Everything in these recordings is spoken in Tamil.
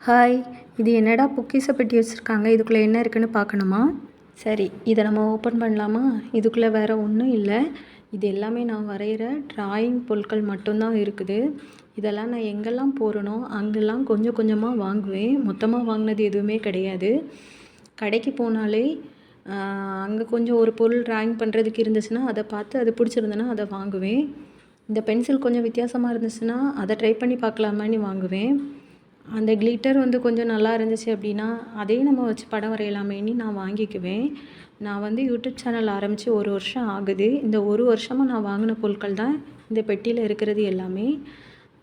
ஹாய், இது என்னடா பொக்கிஷ பெட்டி வச்சுருக்காங்க, இதுக்குள்ளே என்ன இருக்குன்னு பார்க்கணுமா? சரி, இதை நம்ம ஓப்பன் பண்ணலாமா? இதுக்குள்ளே வேறு ஒன்றும் இல்லை. இது எல்லாமே நான் வரைகிற ட்ராயிங் பொருட்கள் மட்டும்தான் இருக்குது. இதெல்லாம் நான் எங்கெல்லாம் போகிறேனோ அங்கெல்லாம் கொஞ்சம் கொஞ்சமாக வாங்குவேன். மொத்தமாக வாங்கினது எதுவுமே கிடையாது. கடைக்கு போனாலே அங்கே கொஞ்சம் ஒரு பொருள் ட்ராயிங் பண்ணுறதுக்கு இருந்துச்சுன்னா அதை பார்த்து அது பிடிச்சிருந்ததுன்னா அதை வாங்குவேன். இந்த பென்சில் கொஞ்சம் வித்தியாசமாக இருந்துச்சுன்னா அதை ட்ரை பண்ணி பார்க்கலாமான்னு வாங்குவேன். அந்த கிளிட்டர் கொஞ்சம் நல்லா இருந்துச்சு அப்படின்னா அதையும் நம்ம வச்சு படம் வரையலாமேன்னு நான் வாங்கிக்குவேன். நான் யூடியூப் சேனல் ஆரம்பித்து 1 வருஷம் ஆகுது. இந்த 1 வருஷமாக நான் வாங்கின பொருட்கள் தான் இந்த பெட்டியில் இருக்கிறது எல்லாமே.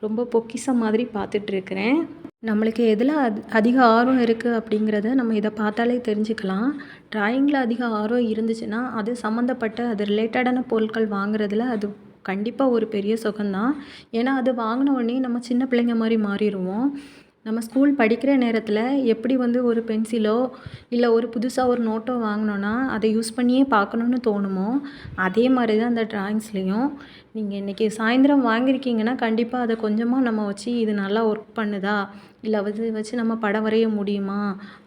ரொம்ப பொக்கிஷம் மாதிரி பார்த்துட்ருக்கிறேன். நம்மளுக்கு எதில் அதிக ஆர்வம் இருக்குது அப்படிங்கிறத நம்ம இதை பார்த்தாலே தெரிஞ்சுக்கலாம். ட்ராயிங்கில் அதிக ஆர்வம் இருந்துச்சுன்னா அது சம்மந்தப்பட்ட அது ரிலேட்டடான பொருட்கள் வாங்குறதுல அது கண்டிப்பாக ஒரு பெரிய சுகம்தான். ஏன்னா அது வாங்கின உடனே நம்ம சின்ன பிள்ளைங்க மாதிரி மாறிடுவோம். நம்ம ஸ்கூல் படிக்கிற நேரத்தில் எப்படி ஒரு பென்சிலோ இல்லை ஒரு புதுசாக ஒரு நோட்டோ வாங்கினோன்னா அதை யூஸ் பண்ணியே பார்க்கணுன்னு தோணுமோ, அதே மாதிரி தான் அந்த ட்ராயிங்ஸ்லேயும். நீங்கள் இன்றைக்கி சாயந்தரம் வாங்கியிருக்கீங்கன்னா கண்டிப்பாக அதை கொஞ்சமாக நம்ம வச்சு இது நல்லா ஒர்க் பண்ணுதா, இல்லை வச்சு நம்ம படம் வரைய முடியுமா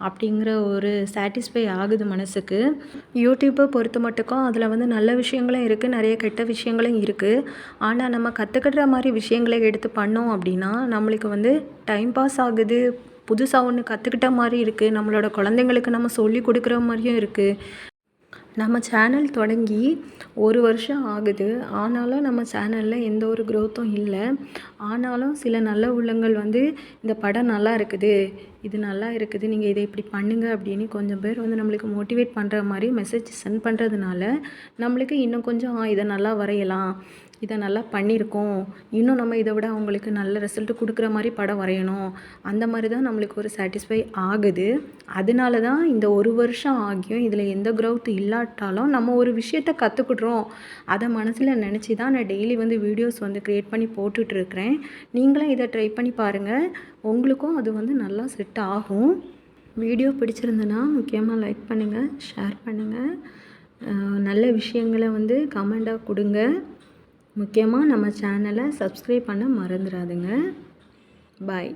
அப்படிங்கிற ஒரு சாட்டிஸ்ஃபை ஆகுது மனசுக்கு. யூடியூப்பை பொறுத்த மட்டுக்கும் அதில் நல்ல விஷயங்களும் இருக்குது, நிறைய கெட்ட விஷயங்களும் இருக்குது. ஆனால் நம்ம கற்றுக்கிற மாதிரி விஷயங்களை எடுத்து பண்ணோம் அப்படின்னா நம்மளுக்கு டைம் பாஸ் ஆகுது, புதுசாக ஒன்று கற்றுக்கிட்ட மாதிரி இருக்குது, நம்மளோட குழந்தைங்களுக்கு நம்ம சொல்லி கொடுக்குற மாதிரியும் இருக்குது. நம்ம சேனல் தொடங்கி 1 வருஷம் ஆகுது. ஆனாலும் நம்ம சேனலில் எந்த ஒரு க்ரோத்தும் இல்லை. ஆனாலும் சில நல்ல உள்ளங்கள் இந்த படம் நல்லா இருக்குது, இது நல்லா இருக்குது, நீங்கள் இதை இப்படி பண்ணுங்கள் அப்படின்னு கொஞ்சம் பேர் நம்மளுக்கு மோட்டிவேட் பண்ணுற மாதிரி மெசேஜ் சென்ட் பண்ணுறதுனால நம்மளுக்கு இன்னும் கொஞ்சம் இதை நல்லா வரையலாம், இதை நல்லா பண்ணியிருக்கோம், இன்னும் நம்ம இதை விட அவங்களுக்கு நல்ல ரிசல்ட் கொடுக்குற மாதிரி படம் வரையணும், அந்த மாதிரி தான் நம்மளுக்கு ஒரு சாட்டிஸ்ஃபை ஆகுது. அதனால தான் இந்த 1 வருஷம் ஆகியும் இதில் எந்த க்ரோத் இல்லாட்டாலும் நம்ம ஒரு விஷயத்தை கற்றுக்கிட்றோம் அதை மனசில் நினச்சி தான் நான் டெய்லி வீடியோஸ் க்ரியேட் பண்ணி போட்டுட்ருக்கிறேன். நீங்களும் இதை ட்ரை பண்ணி பாருங்கள், உங்களுக்கும் அது நல்லா செட் ஆகும். வீடியோ பிடிச்சிருந்ததுன்னா முக்கியமாக லைக் பண்ணுங்கள், ஷேர் பண்ணுங்கள், நல்ல விஷயங்களை கமெண்டாக கொடுங்க. முக்கியமாக நம்ம சேனலை சப்ஸ்கிரைப் பண்ண மறந்துடாதுங்க. பாய்.